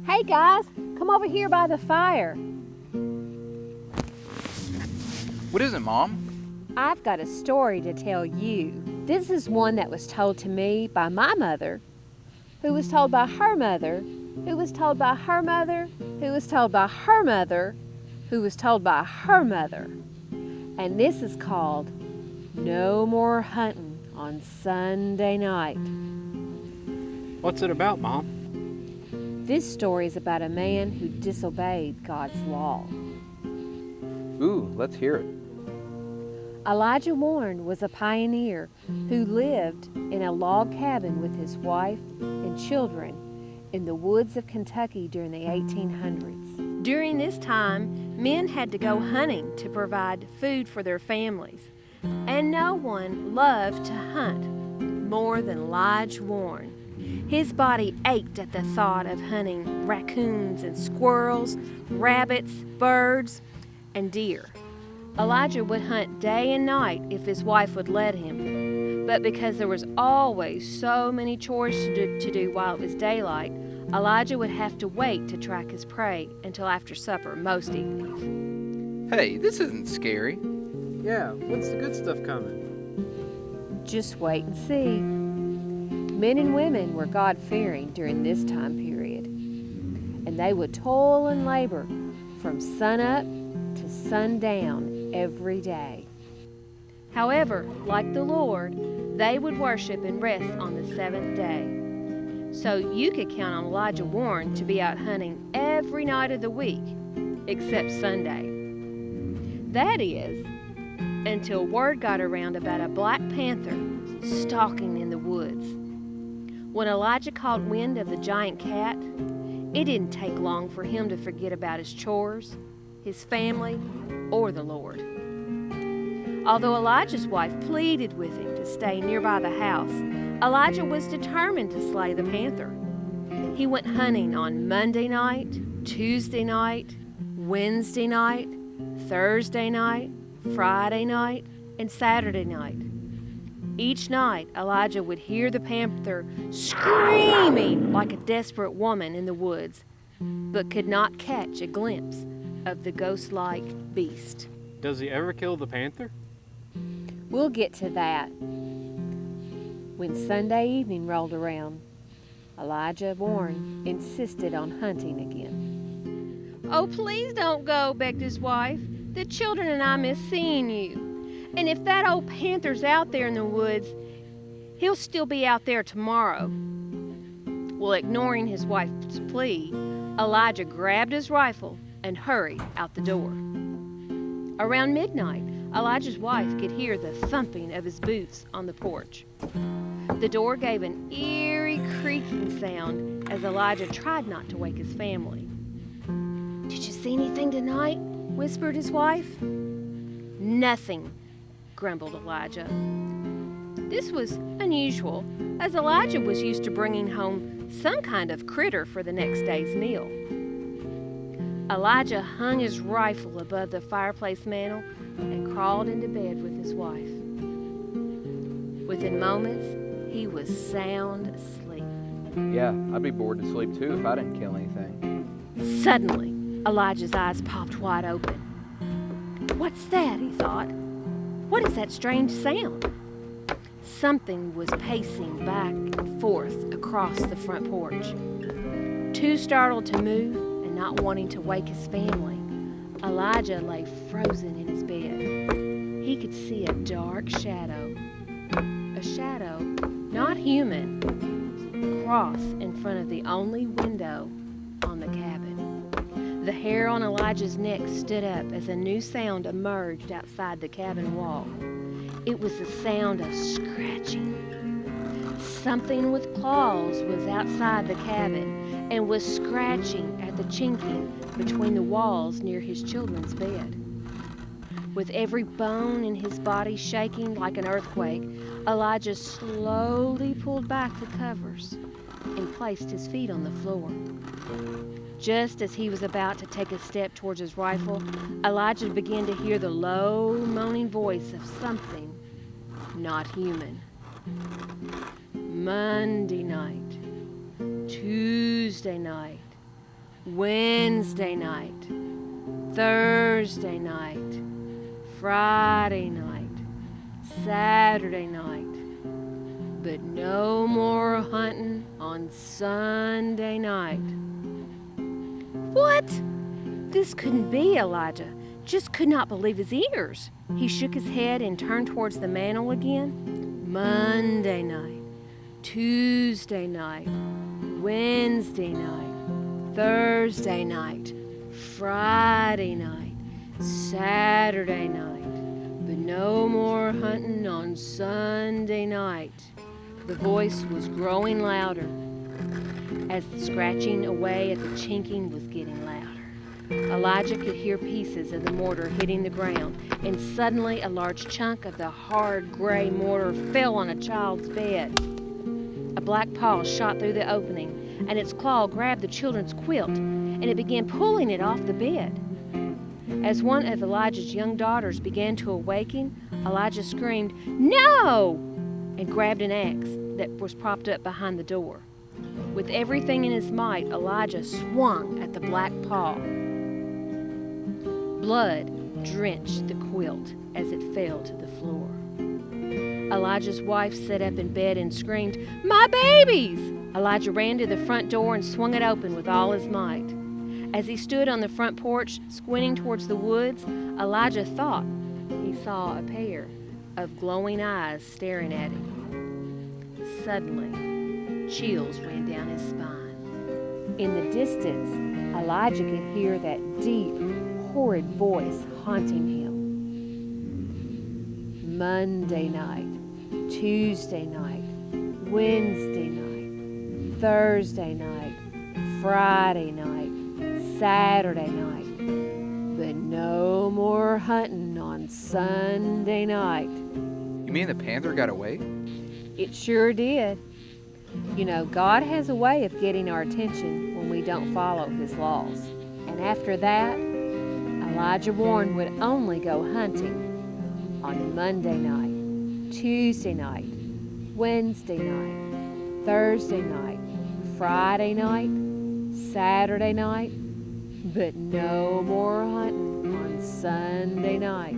Hey guys, come over here by the fire. What is it, Mom? I've got a story to tell you. This is one that was told to me by my mother, who was told by her mother, who was told by her mother, who was told by her mother, who was told by her mother. And this is called No More Huntin' on Sunday Night. What's it about, Mom? This story is about a man who disobeyed God's law. Ooh, let's hear it. Elijah Warren was a pioneer who lived in a log cabin with his wife and children in the woods of Kentucky during the 1800s. During this time, men had to go hunting to provide food for their families, and no one loved to hunt more than Elijah Warren. His body ached at the thought of hunting raccoons and squirrels, rabbits, birds, and deer. Elijah would hunt day and night if his wife would let him. But because there was always so many chores to do while it was daylight, Elijah would have to wait to track his prey until after supper most evenings. Hey, this isn't scary. Yeah, when's the good stuff coming? Just wait and see. Men and women were God-fearing during this time period, and they would toil and labor from sunup to sundown every day. However, like the Lord, they would worship and rest on the seventh day. So you could count on Elijah Warren to be out hunting every night of the week, except Sunday. That is, until word got around about a black panther stalking in the woods. When Elijah caught wind of the giant cat, it didn't take long for him to forget about his chores, his family, or the Lord. Although Elijah's wife pleaded with him to stay nearby the house, Elijah was determined to slay the panther. He went hunting on Monday night, Tuesday night, Wednesday night, Thursday night, Friday night, and Saturday night. Each night, Elijah would hear the panther screaming like a desperate woman in the woods, but could not catch a glimpse of the ghost-like beast. Does he ever kill the panther? We'll get to that. When Sunday evening rolled around, Elijah Warren insisted on hunting again. "Oh, please don't go," begged his wife. "The children and I miss seeing you. And if that old panther's out there in the woods, he'll still be out there tomorrow." Well, ignoring his wife's plea, Elijah grabbed his rifle and hurried out the door. Around midnight, Elijah's wife could hear the thumping of his boots on the porch. The door gave an eerie creaking sound as Elijah tried not to wake his family. "Did you see anything tonight?" whispered his wife. "Nothing," grumbled Elijah. This was unusual, as Elijah was used to bringing home some kind of critter for the next day's meal. Elijah hung his rifle above the fireplace mantel and crawled into bed with his wife. Within moments, he was sound asleep. Yeah, I'd be bored to sleep too if I didn't kill anything. Suddenly, Elijah's eyes popped wide open. "What's that?" he thought. "What is that strange sound?" Something was pacing back and forth across the front porch. Too startled to move and not wanting to wake his family, Elijah lay frozen in his bed. He could see a dark shadow, not human, cross in front of the only window on the cabin. The hair on Elijah's neck stood up as a new sound emerged outside the cabin wall. It was the sound of scratching. Something with claws was outside the cabin and was scratching at the chinking between the walls near his children's bed. With every bone in his body shaking like an earthquake, Elijah slowly pulled back the covers and placed his feet on the floor. Just as he was about to take a step towards his rifle, Elijah began to hear the low, moaning voice of something not human. Monday night, Tuesday night, Wednesday night, Thursday night, Friday night, Saturday night, but no more hunting on Sunday night. What? This couldn't be, Elijah. Just could not believe his ears. He shook his head and turned towards the mantel again. Monday night, Tuesday night, Wednesday night, Thursday night, Friday night, Saturday night, but no more hunting on Sunday night. The voice was growing louder as the scratching away at the chinking was getting louder. Elijah could hear pieces of the mortar hitting the ground, and suddenly a large chunk of the hard gray mortar fell on a child's bed. A black paw shot through the opening, and its claw grabbed the children's quilt, and it began pulling it off the bed. As one of Elijah's young daughters began to awaken, Elijah screamed, "No!" and grabbed an axe that was propped up behind the door. With everything in his might, Elijah swung at the black paw. Blood drenched the quilt as it fell to the floor. Elijah's wife sat up in bed and screamed, "My babies!" Elijah ran to the front door and swung it open with all his might. As he stood on the front porch, squinting towards the woods, Elijah thought he saw a pair of glowing eyes staring at him. Suddenly, chills ran down his spine. In the distance, Elijah could hear that deep, horrid voice haunting him. Monday night, Tuesday night, Wednesday night, Thursday night, Friday night, Saturday night, but no more hunting on Sunday night. You mean the panther got away? It sure did. You know, God has a way of getting our attention when we don't follow His laws. And after that, Elijah warned would only go hunting on Monday night, Tuesday night, Wednesday night, Thursday night, Friday night, Saturday night, but no more hunting on Sunday night.